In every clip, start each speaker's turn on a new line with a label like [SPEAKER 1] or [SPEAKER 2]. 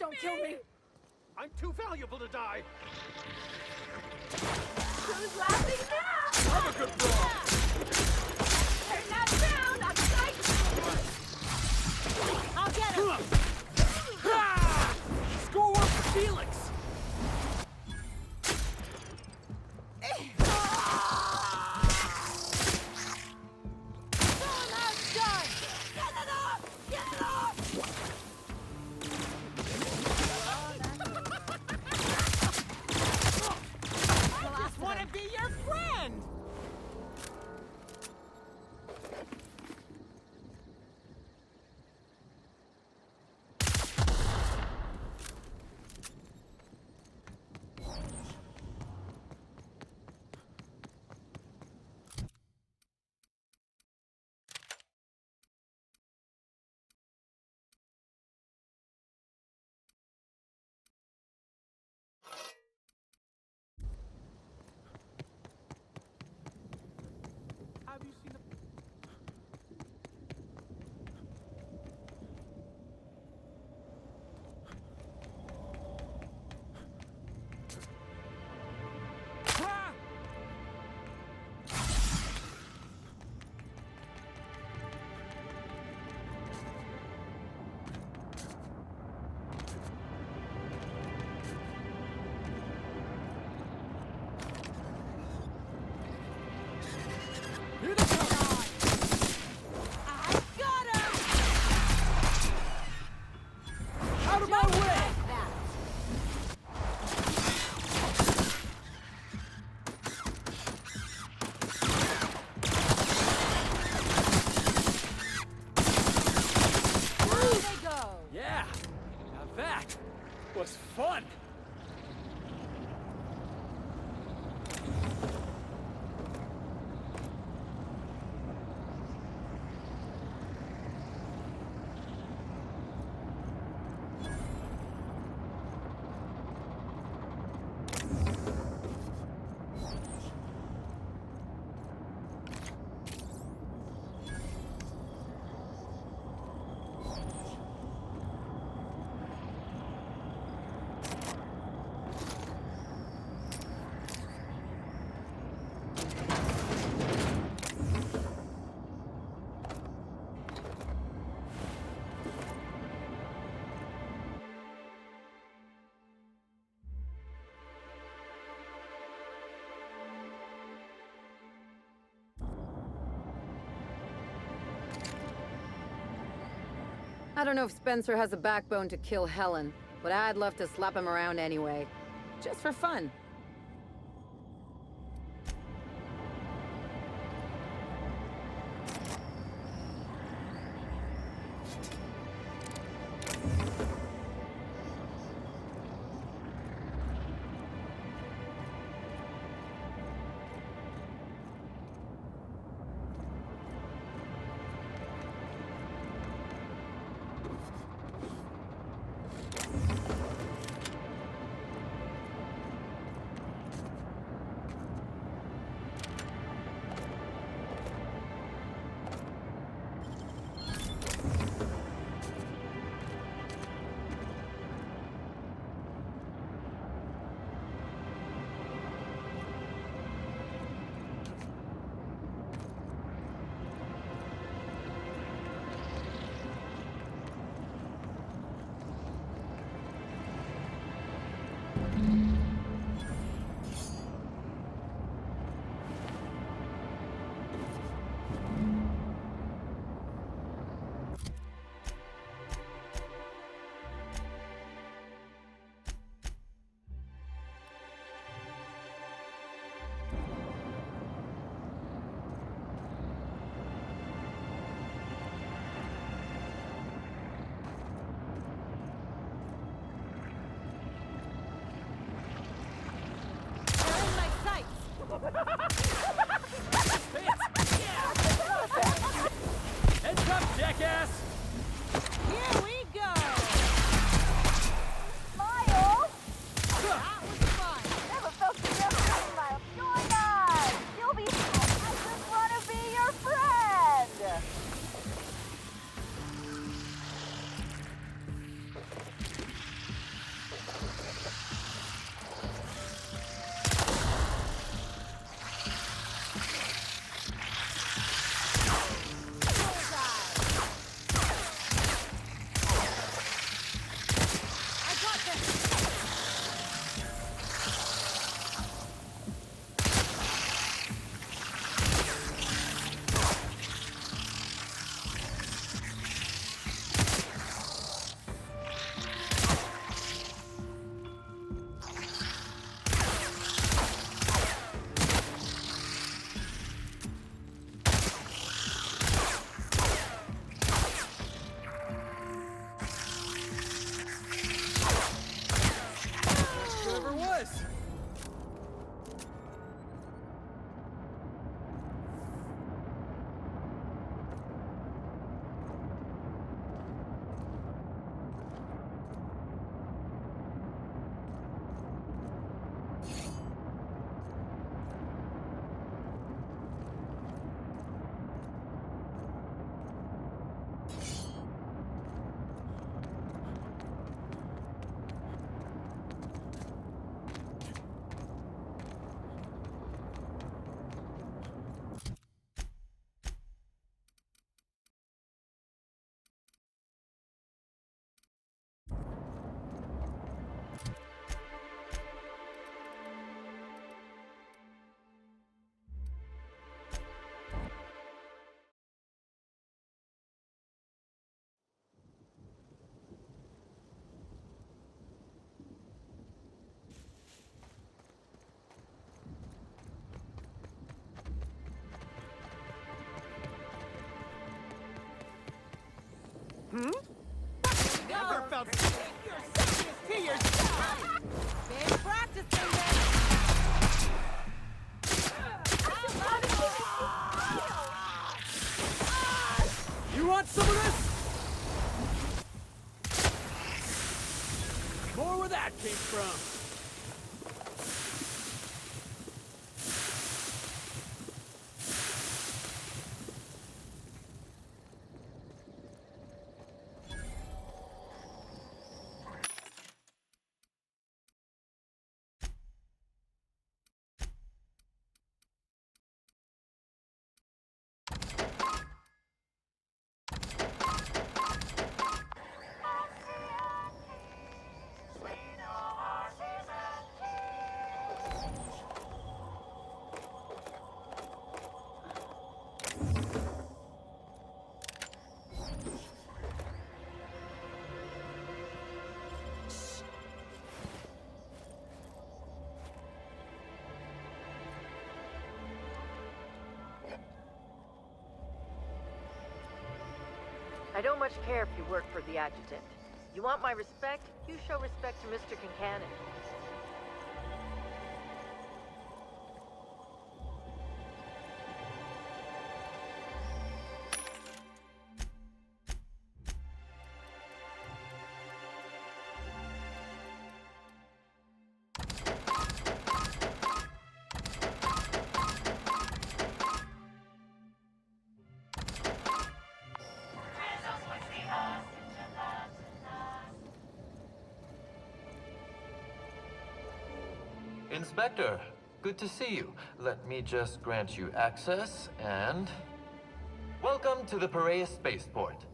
[SPEAKER 1] Don't kill me!
[SPEAKER 2] I'm too valuable to die!
[SPEAKER 1] Who's laughing now?
[SPEAKER 2] I'm a good brawl!
[SPEAKER 1] Turn that down! I'm psyched! I'll get him!
[SPEAKER 2] Score one for Felix! Have you seen the... Here they come!
[SPEAKER 1] I got him!
[SPEAKER 2] Out of my way!
[SPEAKER 1] Like that. There they go!
[SPEAKER 2] Yeah! Now that was fun!
[SPEAKER 3] I don't know if Spencer has a backbone to kill Helen, but I'd love to slap him around anyway. Just for fun.
[SPEAKER 2] Never felt your sickness to yourself!
[SPEAKER 1] Been practicing this.
[SPEAKER 2] You want some of this? More where that came from.
[SPEAKER 4] I don't much care if you work for the adjutant. You want my respect? You show respect to Mr. Kincannon.
[SPEAKER 5] Inspector, good to see you. Let me just grant you access and... Welcome to the Piraeus Spaceport.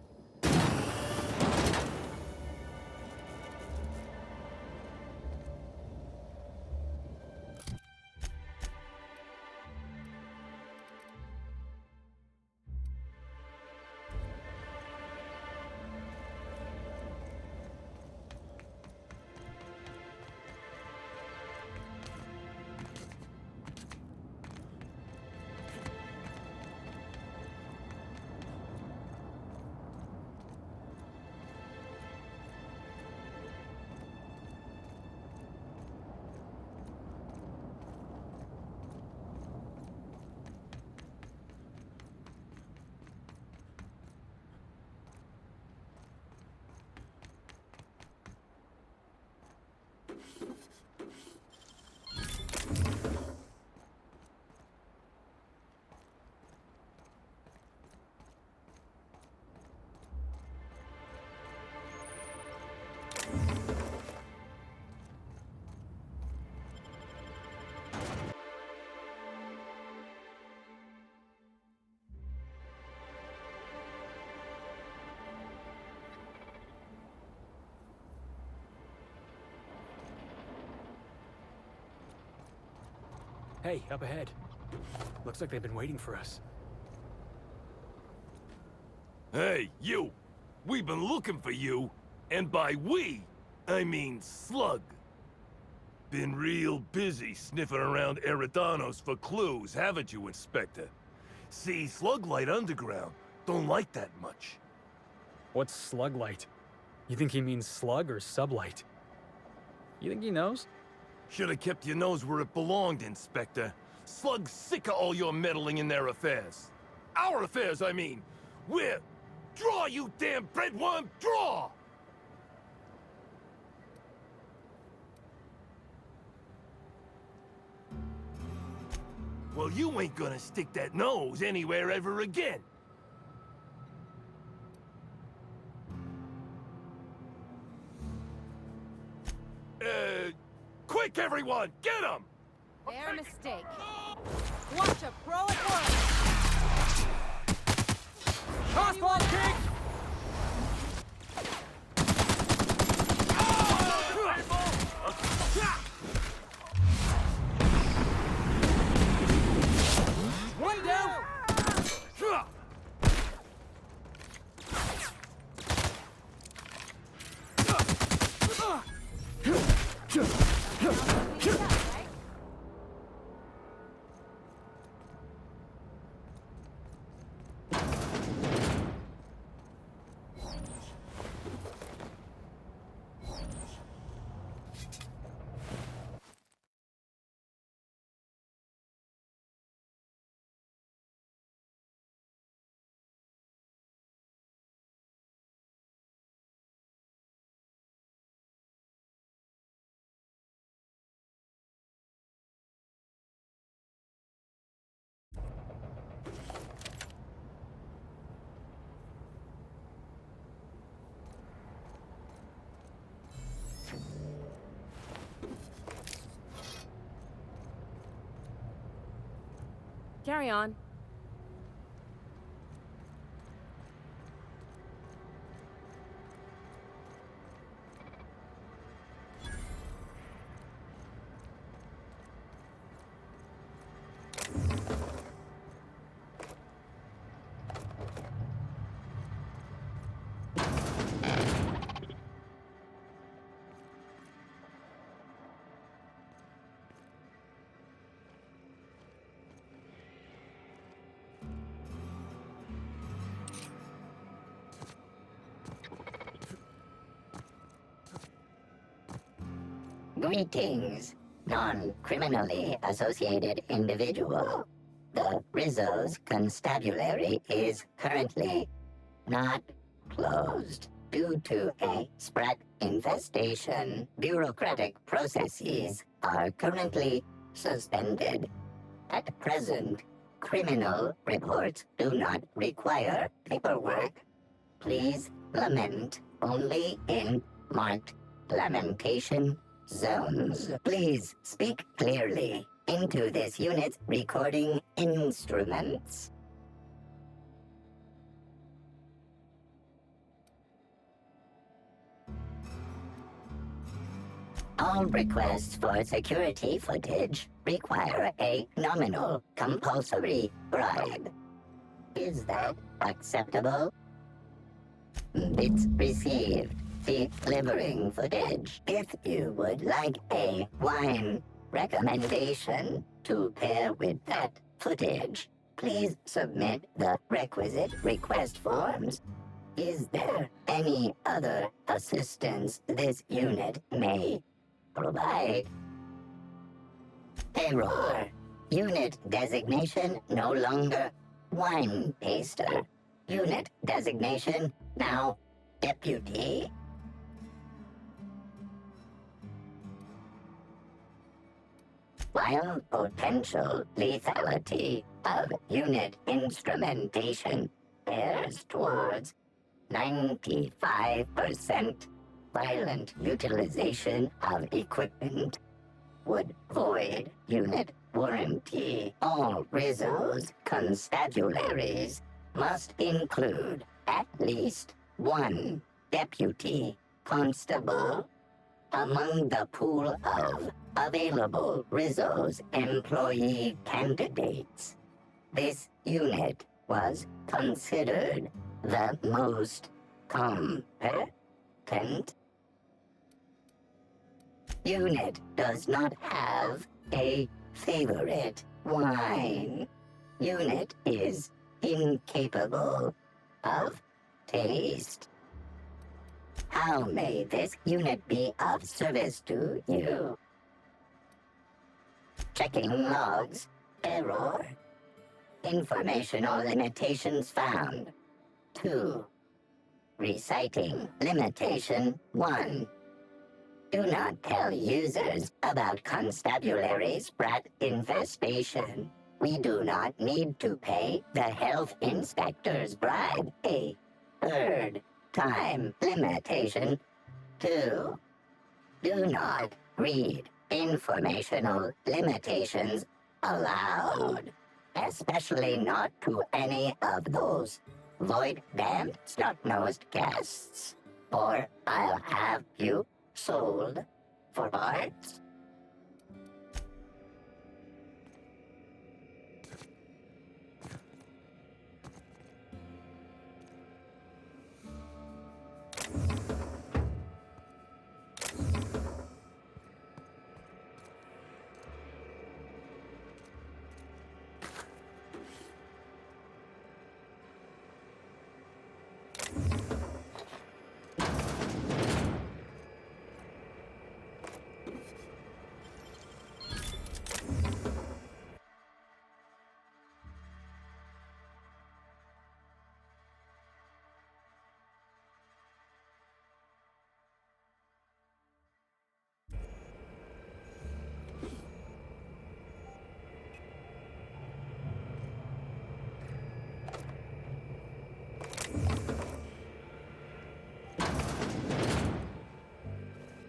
[SPEAKER 2] Hey, up ahead. Looks like they've been waiting for us.
[SPEAKER 6] Hey, you! We've been looking for you, and by we, I mean Slug. Been real busy sniffing around Eridanos for clues, haven't you, Inspector? See, Sluglight Underground don't like that much.
[SPEAKER 2] What's slug light? You think he means slug or sublight? You think he knows?
[SPEAKER 6] Should have kept your nose where it belonged, Inspector. Slug's sick of all your meddling in their affairs. Our affairs, I mean. We're... Draw, you damn breadworm, draw! Well, you ain't gonna stick that nose anywhere ever again. Quick, everyone! Get him!
[SPEAKER 1] Their mistake. Watch a pro at work.
[SPEAKER 2] Crossball kick! One down!
[SPEAKER 1] Carry on.
[SPEAKER 7] Greetings, non-criminally associated individual. The Rizzo's constabulary is currently not closed due to a sprat infestation. Bureaucratic processes are currently suspended. At present, criminal reports do not require paperwork. Please lament only in marked lamentation zones. Please speak clearly into this unit's recording instruments. All requests for security footage require a nominal compulsory bribe. Is that acceptable? Bits received. Delivering footage. If you would like a wine recommendation to pair with that footage, please submit the requisite request forms. Is there any other assistance this unit may provide? Error. Unit designation no longer wine taster. Unit designation now deputy. While potential lethality of unit instrumentation bears towards 95%, violent utilization of equipment would void unit warranty. All Rizzo's constabularies must include at least one deputy constable among the pool of available Rizzo's employee candidates. This unit was considered the most competent. Unit does not have a favorite wine. Unit is incapable of taste. How may this unit be of service to you? Checking logs. Error. Informational limitations found. 2. Reciting limitation 1. Do not tell users about constabulary sprat infestation. We do not need to pay the health inspector's bribe. A third time limitation 2. Do not read informational limitations aloud, especially not to any of those void-damned snot-nosed guests, or I'll have you sold for parts.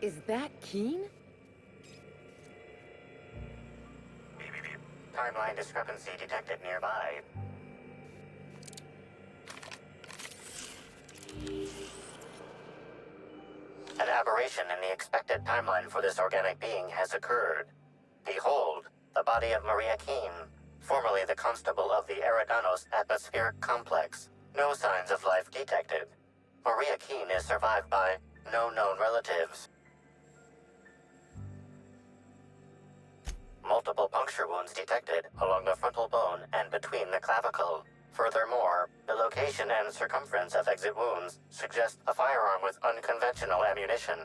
[SPEAKER 1] Is that Keen?
[SPEAKER 8] Time timeline discrepancy detected nearby. An aberration in the expected timeline for this organic being has occurred. Behold, the body of Maria Keene, formerly the constable of the Eridanos Atmospheric Complex. No signs of life detected. Maria Keene is survived by no known relatives. Multiple puncture wounds detected along the frontal bone and between the clavicle. Furthermore, the location and circumference of exit wounds suggest a firearm with unconventional ammunition.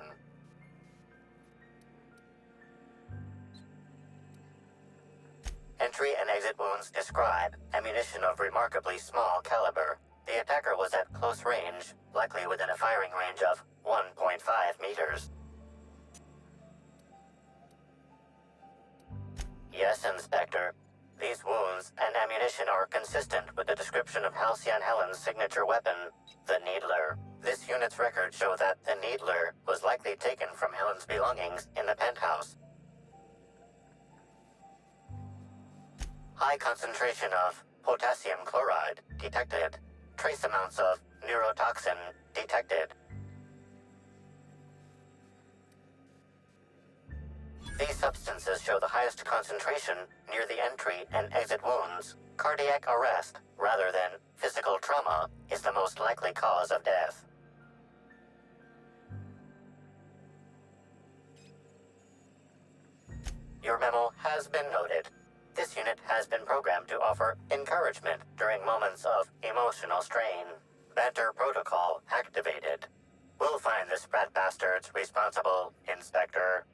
[SPEAKER 8] Entry and exit wounds describe ammunition of remarkably small caliber. The attacker was at close range, likely within a firing range of 1.5 meters. Yes, Inspector. These wounds and ammunition are consistent with the description of Halcyon Helen's signature weapon, the Needler. This unit's records show that the Needler was likely taken from Helen's belongings in the penthouse. High concentration of potassium chloride detected. Trace amounts of neurotoxin detected. These substances show the highest concentration near the entry and exit wounds. Cardiac arrest, rather than physical trauma, is the most likely cause of death. Your memo has been noted. This unit has been programmed to offer encouragement during moments of emotional strain. Banter protocol activated. We'll find the sprat bastards responsible, Inspector.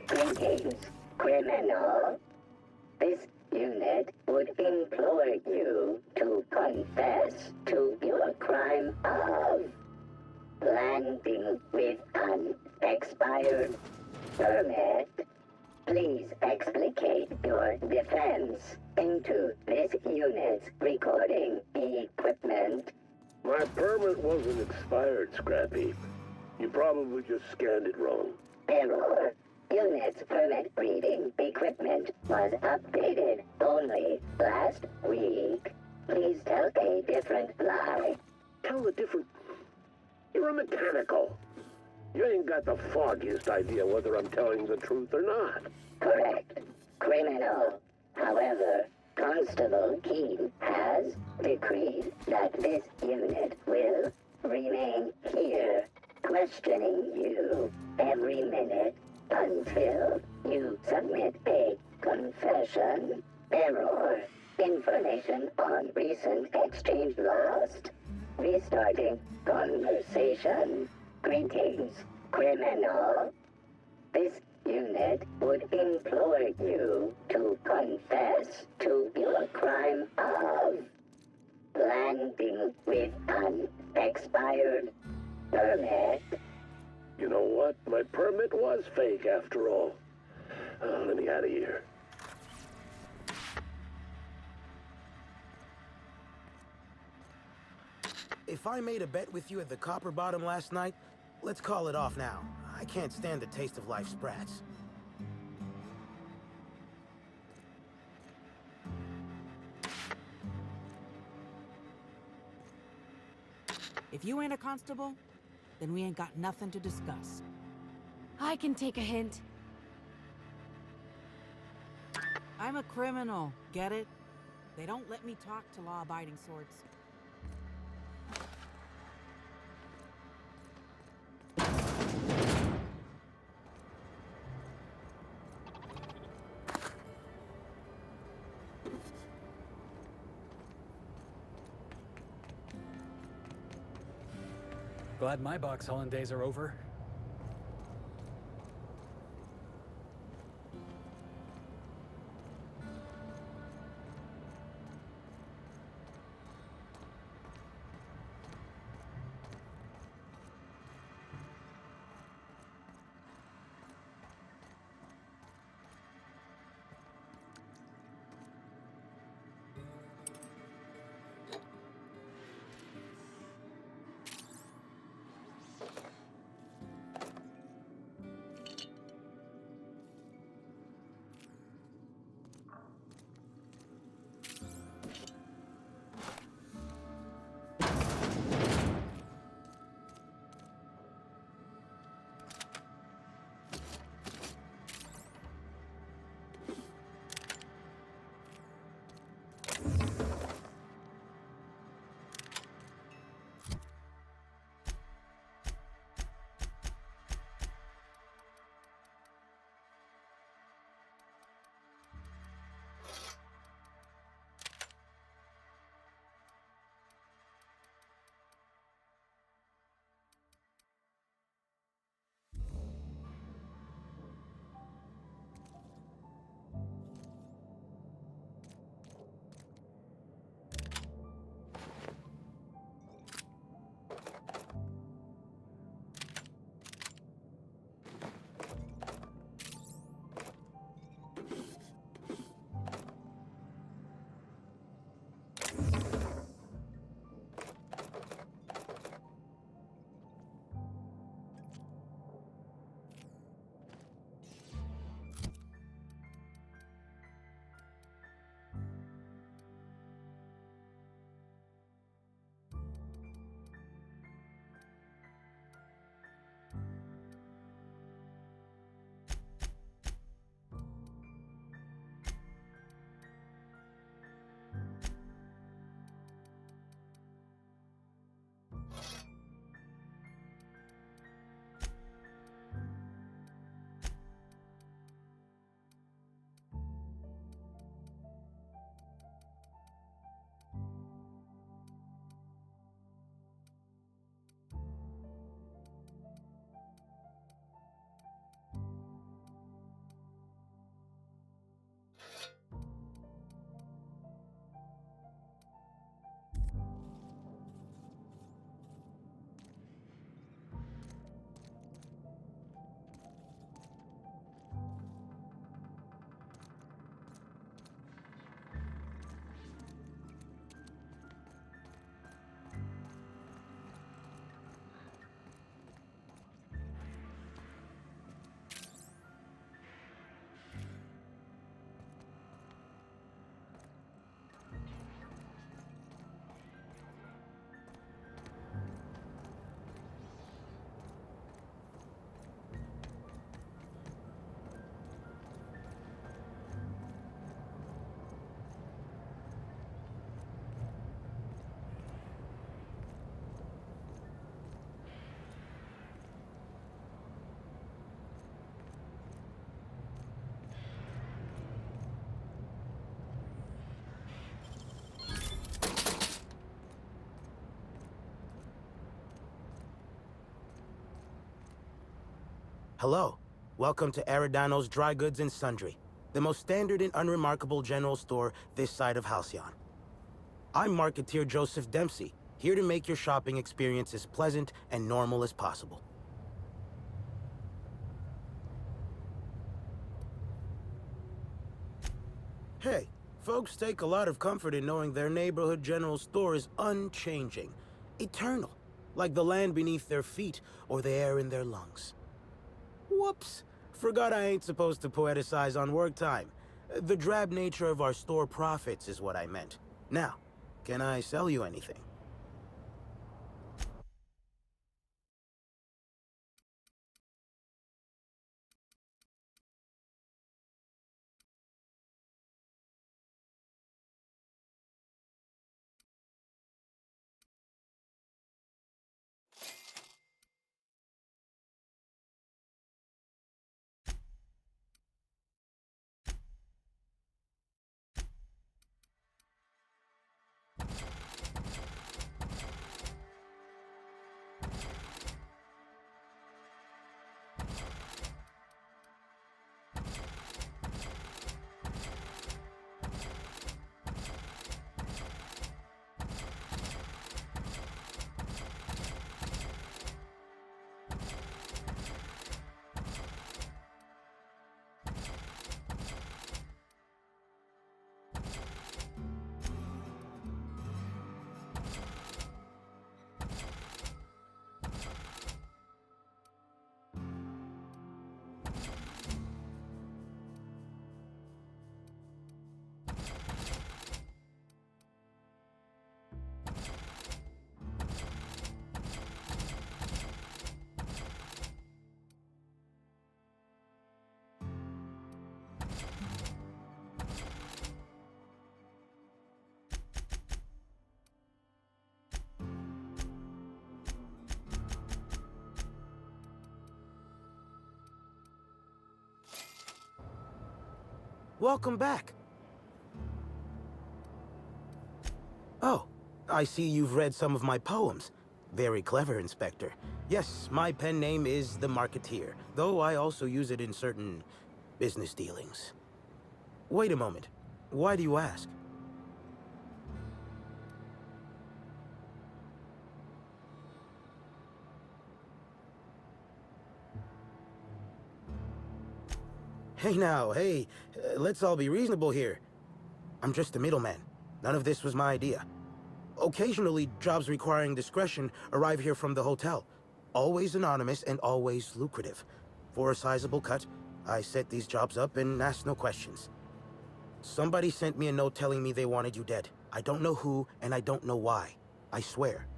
[SPEAKER 7] Greetings, criminal. This unit would implore you to confess to your crime of landing with an expired permit. Please explicate your defense into this unit's recording equipment.
[SPEAKER 9] My permit wasn't expired, Scrappy. You probably just scanned it wrong.
[SPEAKER 7] Error. Unit's permit reading equipment was updated only last week. Please tell a different lie.
[SPEAKER 9] Tell a different... You're a mechanical. You ain't got the foggiest idea whether I'm telling the truth or not.
[SPEAKER 7] Correct. Criminal. However, Constable Keene has decreed that this unit will remain here, questioning you every minute until you submit a confession. Error. Information on recent exchange lost. Restarting conversation. Greetings, criminal. This unit would implore you to confess to your crime of landing with an expired permit.
[SPEAKER 9] You know what? My permit was fake after all. Let me out of here.
[SPEAKER 10] If I made a bet with you at the Copper Bottom last night, let's call it off now. I can't stand the taste of life's brats.
[SPEAKER 11] If you ain't a constable, then we ain't got nothing to discuss.
[SPEAKER 1] I can take a hint.
[SPEAKER 11] I'm a criminal, get it? They don't let me talk to law-abiding sorts.
[SPEAKER 2] Glad my box hauling days are over.
[SPEAKER 10] Hello. Welcome to Aridano's Dry Goods and Sundry, the most standard and unremarkable general store this side of Halcyon. I'm marketeer Joseph Dempsey, here to make your shopping experience as pleasant and normal as possible. Hey, folks take a lot of comfort in knowing their neighborhood general store is unchanging, eternal, like the land beneath their feet or the air in their lungs. Whoops! Forgot I ain't supposed to poeticize on work time. The drab nature of our store profits is what I meant. Now, can I sell you anything? Welcome back. Oh, I see you've read some of my poems. Very clever, Inspector. Yes, my pen name is The Marketeer, though I also use it in certain business dealings. Wait a moment. Why do you ask? Hey now, hey, let's all be reasonable here. I'm just a middleman. None of this was my idea. Occasionally, jobs requiring discretion arrive here from the hotel. Always anonymous and always lucrative. For a sizable cut, I set these jobs up and ask no questions. Somebody sent me a note telling me they wanted you dead. I don't know who, and I don't know why. I swear.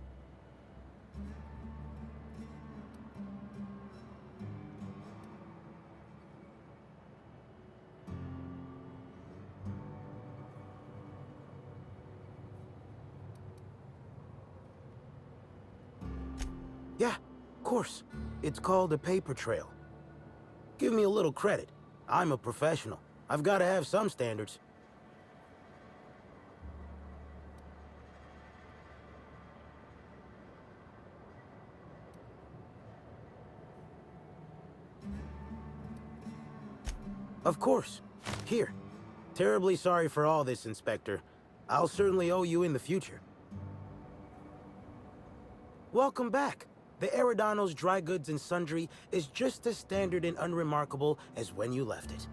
[SPEAKER 10] Yeah, of course. It's called a paper trail. Give me a little credit. I'm a professional. I've got to have some standards. Of course. Here. Terribly sorry for all this, Inspector. I'll certainly owe you in the future. Welcome back. The Aridano's Dry Goods and Sundry is just as standard and unremarkable as when you left it.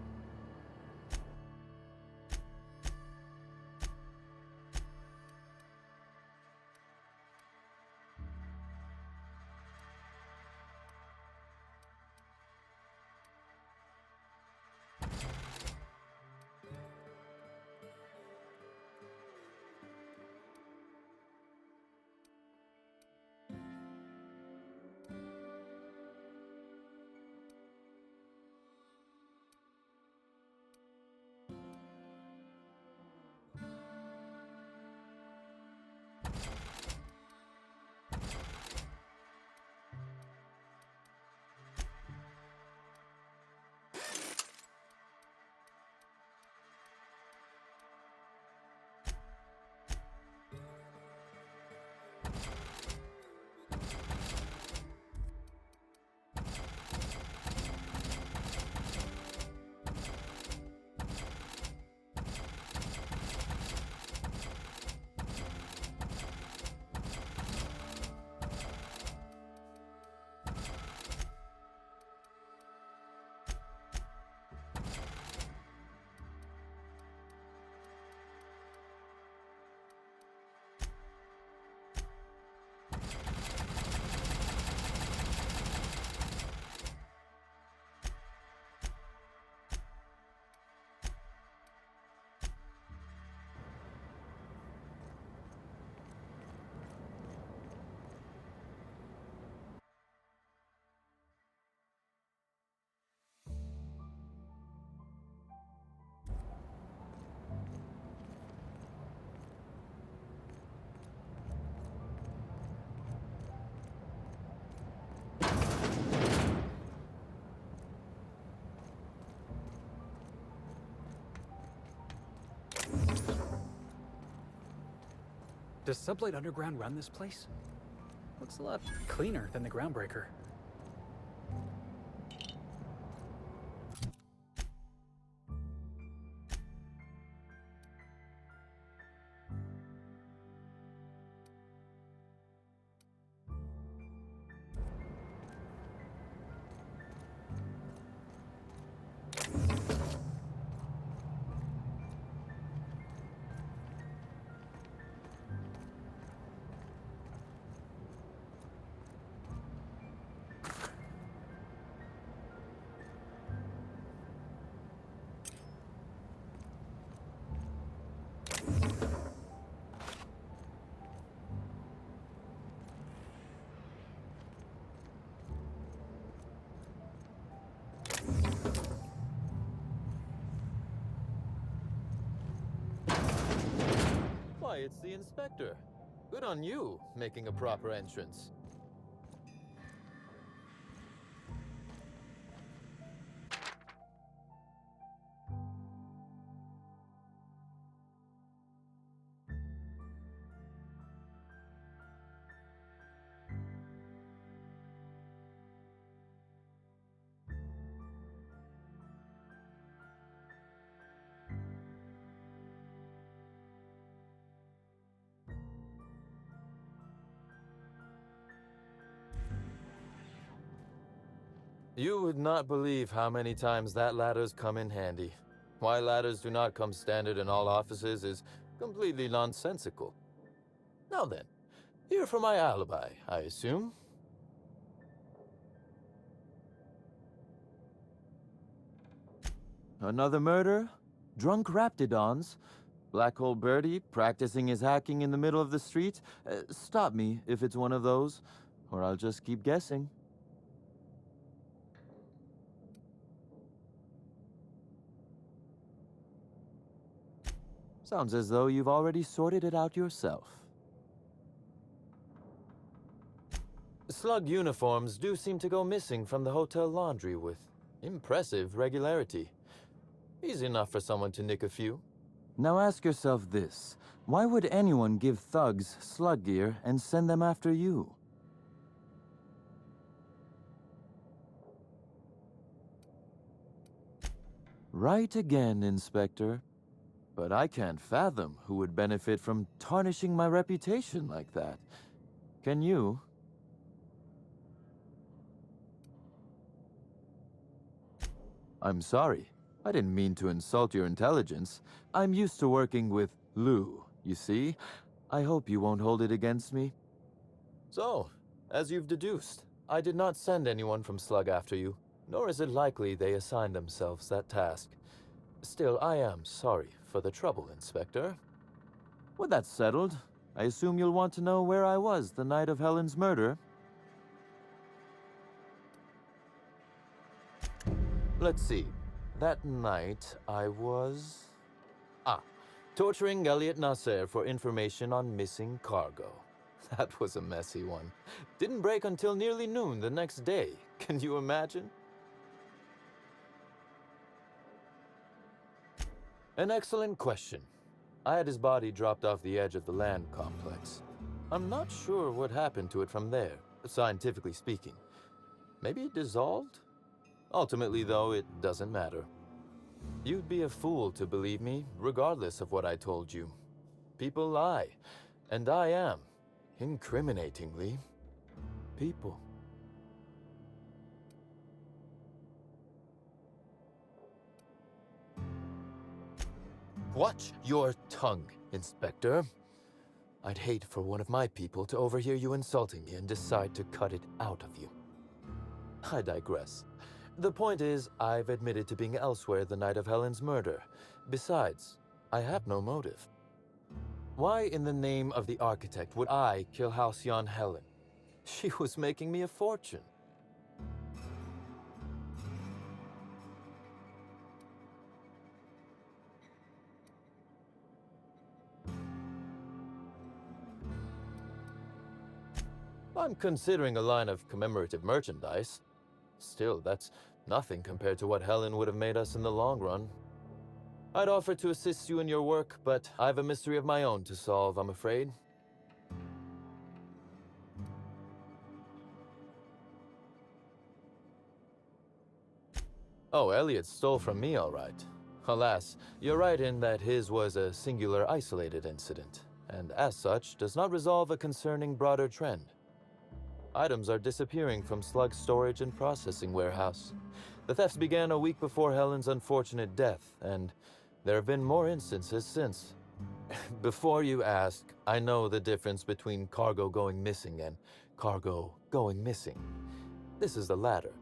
[SPEAKER 2] Does Sublight Underground run this place? Looks a lot cleaner than the Groundbreaker.
[SPEAKER 5] Why, it's the inspector. Good on you, making a proper entrance. You would not believe how many times that ladder's come in handy. Why ladders do not come standard in all offices is completely nonsensical. Now then, here for my alibi, I assume? Another murder? Drunk Raptidons? Black Hole Birdie practicing his hacking in the middle of the street? Stop me if it's one of those, or I'll just keep guessing. Sounds as though you've already sorted it out yourself. Slug uniforms do seem to go missing from the hotel laundry with impressive regularity. Easy enough for someone to nick a few. Now ask yourself this. Why would anyone give thugs slug gear and send them after you? Right again, Inspector. But I can't fathom who would benefit from tarnishing my reputation like that. Can you? I'm sorry. I didn't mean to insult your intelligence. I'm used to working with Lou, you see? I hope you won't hold it against me. So, as you've deduced, I did not send anyone from Slug after you, nor is it likely they assigned themselves that task. Still, I am sorry for the trouble, Inspector. With that settled, I assume you'll want to know where I was the night of Helen's murder. Let's see. That night, I was... torturing Elliot Nasser for information on missing cargo. That was a messy one. Didn't break until nearly noon the next day. Can you imagine? An excellent question. I had his body dropped off the edge of the land complex. I'm not sure what happened to it from there, scientifically speaking. Maybe it dissolved? Ultimately, though, it doesn't matter. You'd be a fool to believe me, regardless of what I told you. People lie, and I am, incriminatingly, people. Watch your tongue, Inspector. I'd hate for one of my people to overhear you insulting me and decide to cut it out of you. I digress. The point is, I've admitted to being elsewhere the night of Helen's murder. Besides, I have no motive. Why in the name of the architect would I kill Halcyon Helen? She was making me a fortune. I'm considering a line of commemorative merchandise. Still, that's nothing compared to what Helen would have made us in the long run. I'd offer to assist you in your work, but I have a mystery of my own to solve, I'm afraid. Oh, Elliot stole from me, all right. Alas, you're right in that his was a singular isolated incident, and as such, does not resolve a concerning broader trend. Items are disappearing from Slug's storage and processing warehouse. The thefts began a week before Helen's unfortunate death, and there have been more instances since. Before you ask, I know the difference between cargo going missing and cargo going missing. This is the latter.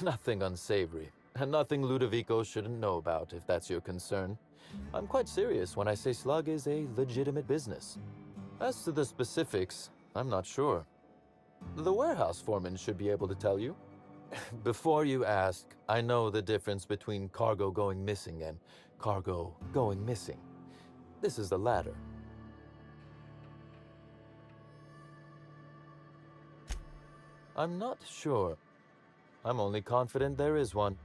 [SPEAKER 5] Nothing unsavory, and nothing Ludovico shouldn't know about, if that's your concern. I'm quite serious when I say Slug is a legitimate business. As to the specifics, I'm not sure. The warehouse foreman should be able to tell you. Before you ask, I know the difference between cargo going missing and cargo going missing. This is the latter. I'm not sure. I'm only confident there is one.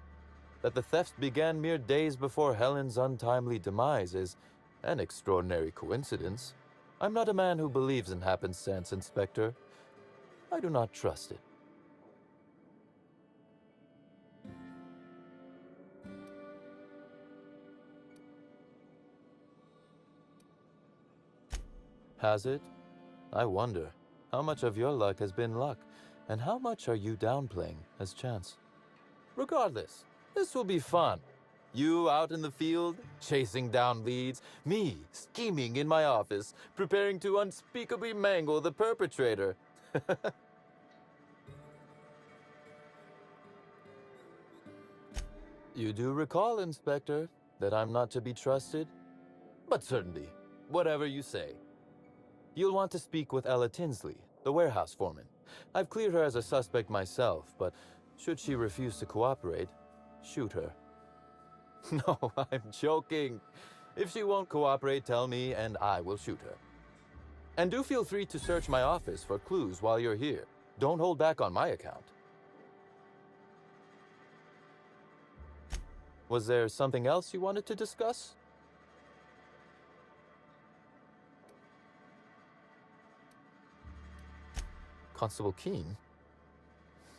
[SPEAKER 5] That the thefts began mere days before Helen's untimely demise is an extraordinary coincidence. I'm not a man who believes in happenstance, Inspector. I do not trust it. Has it? I wonder. How much of your luck has been luck, and how much are you downplaying as chance? Regardless, this will be fun. You out in the field, chasing down leads, me scheming in my office, preparing to unspeakably mangle the perpetrator. You do recall, Inspector, that I'm not to be trusted? But certainly, whatever you say. You'll want to speak with Ella Tinsley, the warehouse foreman. I've cleared her as a suspect myself, but should she refuse to cooperate, shoot her. No, I'm joking. If she won't cooperate, tell me and I will shoot her. And do feel free to search my office for clues while you're here. Don't hold back on my account. Was there something else you wanted to discuss? Constable Keene?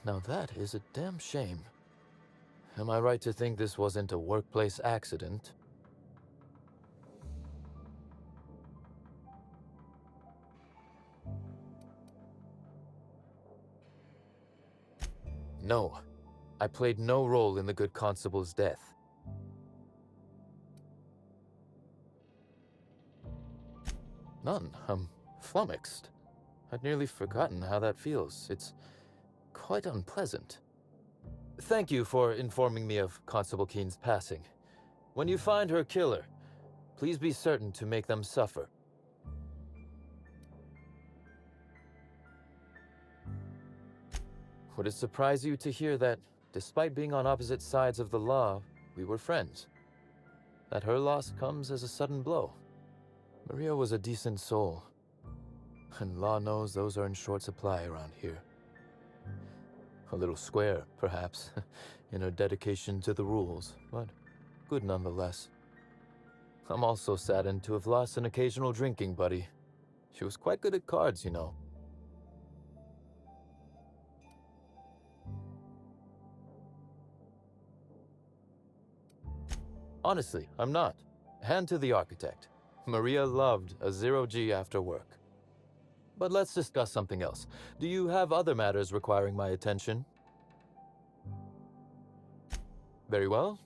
[SPEAKER 5] Now that is a damn shame. Am I right to think this wasn't a workplace accident? No. I played no role in the good constable's death. None. I'm flummoxed. I'd nearly forgotten how that feels. It's quite unpleasant. Thank you for informing me of Constable Keene's passing. When you find her killer, please be certain to make them suffer. Would it surprise you to hear that, despite being on opposite sides of the law, we were friends? That her loss comes as a sudden blow. Maria was a decent soul. And law knows those are in short supply around here. A little square, perhaps, in her dedication to the rules, but good nonetheless. I'm also saddened to have lost an occasional drinking buddy. She was quite good at cards, you know. Honestly, I'm not. Hand to the architect. Maria loved a zero-G after work. But let's discuss something else. Do you have other matters requiring my attention? Very well.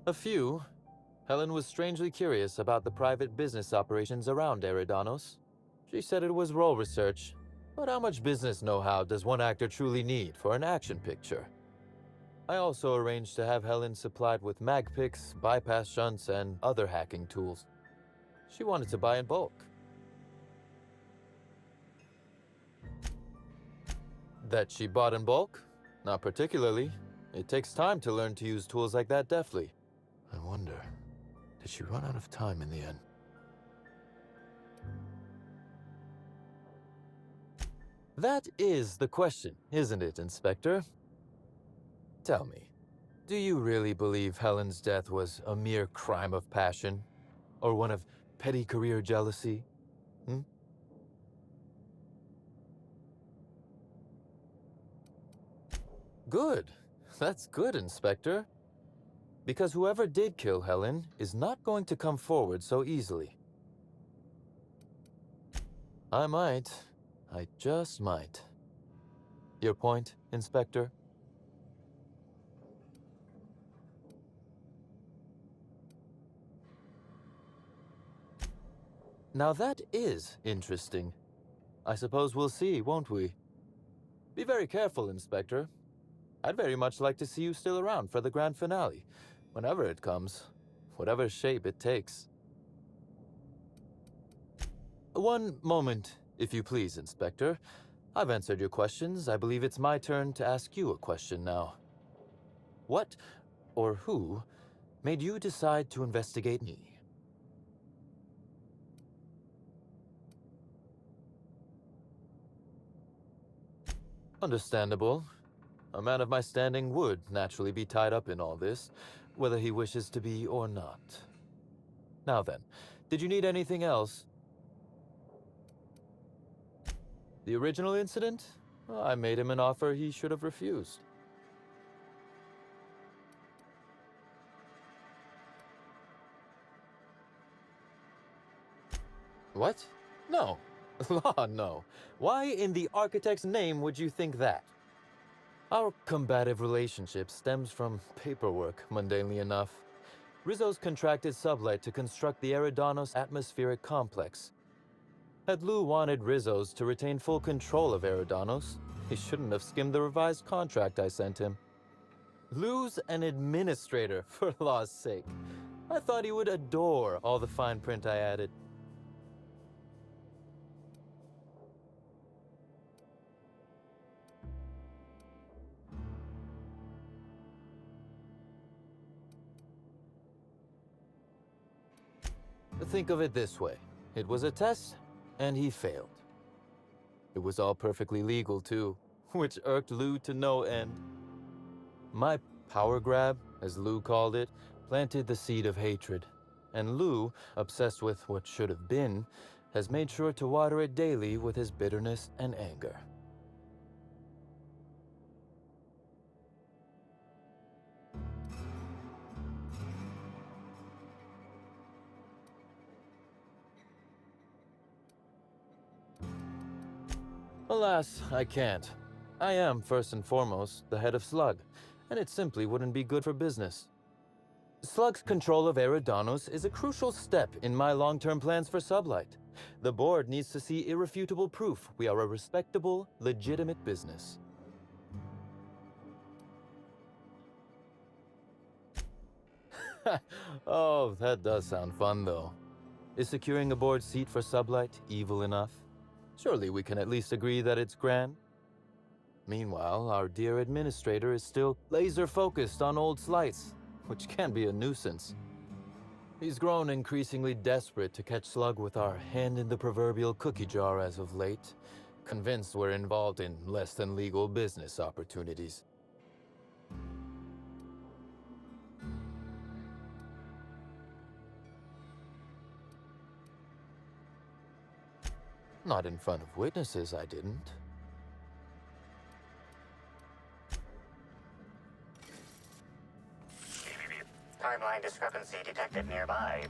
[SPEAKER 5] A few. Helen was strangely curious about the private business operations around Eridanos. She said it was role research, but how much business know-how does one actor truly need for an action picture? I also arranged to have Helen supplied with mag picks, bypass shunts, and other hacking tools. She wanted to buy in bulk. That she bought in bulk? Not particularly. It takes time to learn to use tools like that deftly. I wonder, did she run out of time in the end? That is the question, isn't it, Inspector? Tell me, Do you really believe Helen's death was a mere crime of passion? Or one of petty career jealousy? Hmm? Good. That's good, Inspector. Because whoever did kill Helen is not going to come forward so easily. I might. I just might. Your point, Inspector? Now that is interesting. I suppose we'll see, won't we? Be very careful, Inspector. I'd very much like to see you still around for the grand finale, whenever it comes, whatever shape it takes. One moment, if you please, Inspector. I've answered your questions. I believe it's my turn to ask you a question now. What, or who, made you decide to investigate me? Understandable. A man of my standing would naturally be tied up in all this, whether he wishes to be or not. Now then, did you need anything else? The original incident? Well, I made him an offer he should have refused. What? No. Law, no. Why in the architect's name would you think that? Our combative relationship stems from paperwork, mundanely enough. Rizzo's contracted Sublight to construct the Eridanos atmospheric complex. Had Lou wanted Rizzo's to retain full control of Eridanos, he shouldn't have skimmed the revised contract I sent him. Lou's an administrator, for law's sake. I thought he would adore all the fine print I added. Think of it this way. It was a test, and he failed. It was all perfectly legal, too, which irked Lou to no end. My power grab, as Lou called it, planted the seed of hatred, and Lou, obsessed with what should have been, has made sure to water it daily with his bitterness and anger. Alas, I can't. I am, first and foremost, the head of Slug, and it simply wouldn't be good for business. Slug's control of Eridanos is a crucial step in my long-term plans for Sublight. The board needs to see irrefutable proof we are a respectable, legitimate business. Oh, that does sound fun, though. Is securing a board seat for Sublight evil enough? Surely we can at least agree that it's grand? Meanwhile, our dear administrator is still laser-focused on old slights, which can be a nuisance. He's grown increasingly desperate to catch Slug with our hand in the proverbial cookie jar as of late, convinced we're involved in less than legal business opportunities. Not in front of witnesses, I didn't.
[SPEAKER 8] Timeline discrepancy detected nearby.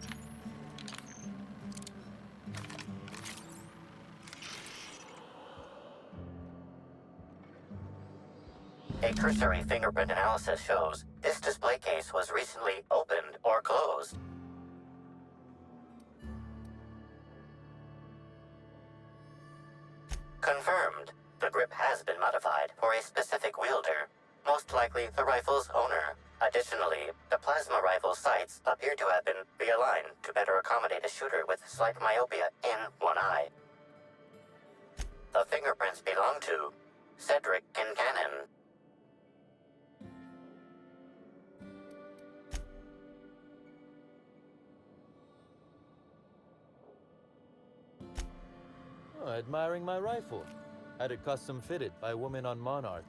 [SPEAKER 8] A cursory fingerprint analysis shows this display case was recently opened or closed. Confirmed. The grip has been modified for a specific wielder, most likely the rifle's owner. Additionally, the plasma rifle sights appear to have been realigned to better accommodate a shooter with slight myopia in one eye. The fingerprints belong to Cedric Kincannon.
[SPEAKER 5] Oh, admiring my rifle. Had it custom fitted by a woman on Monarch.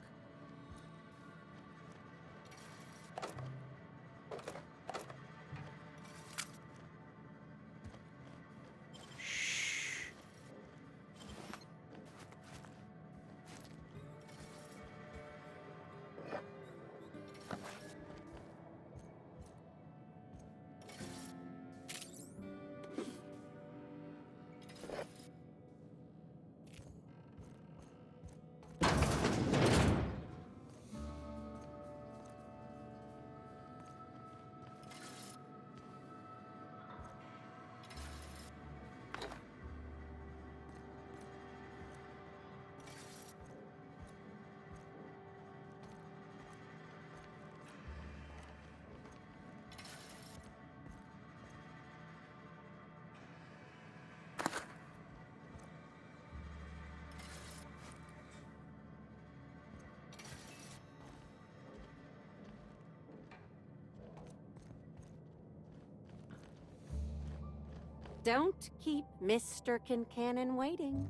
[SPEAKER 1] Don't keep Mr. Kincannon waiting.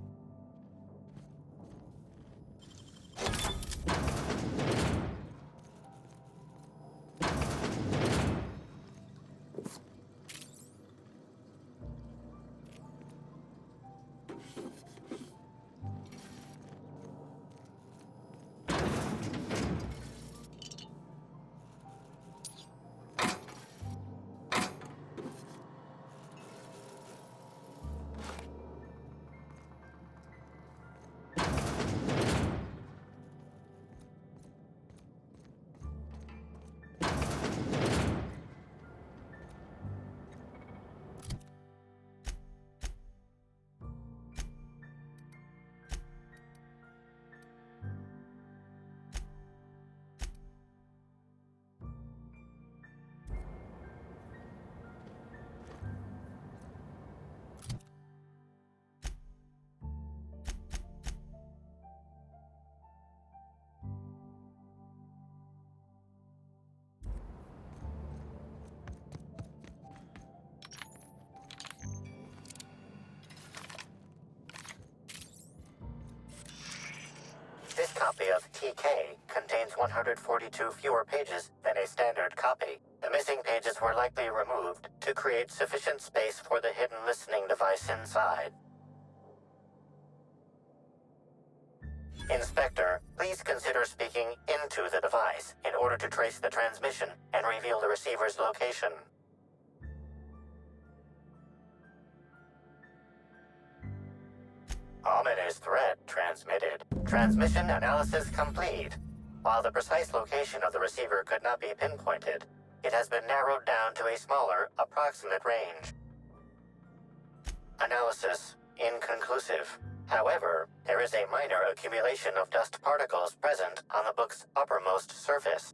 [SPEAKER 8] This copy of TK contains 142 fewer pages than a standard copy. The missing pages were likely removed to create sufficient space for the hidden listening device inside. Inspector, please consider speaking into the device in order to trace the transmission and reveal the receiver's location. Ominous threat transmitted. Transmission analysis complete. While the precise location of the receiver could not be pinpointed, it has been narrowed down to a smaller, approximate range. Analysis inconclusive. However, there is a minor accumulation of dust particles present on the book's uppermost surface.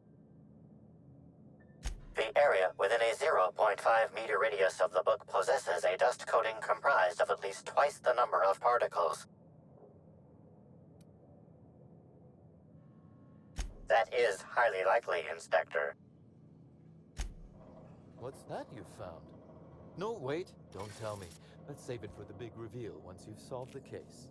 [SPEAKER 8] The area within a 0.5-meter radius of the book possesses a dust coating comprised of at least twice the number of particles. That is highly likely, Inspector.
[SPEAKER 5] What's that you found? No, wait, don't tell me. Let's save it for the big reveal once you've solved the case.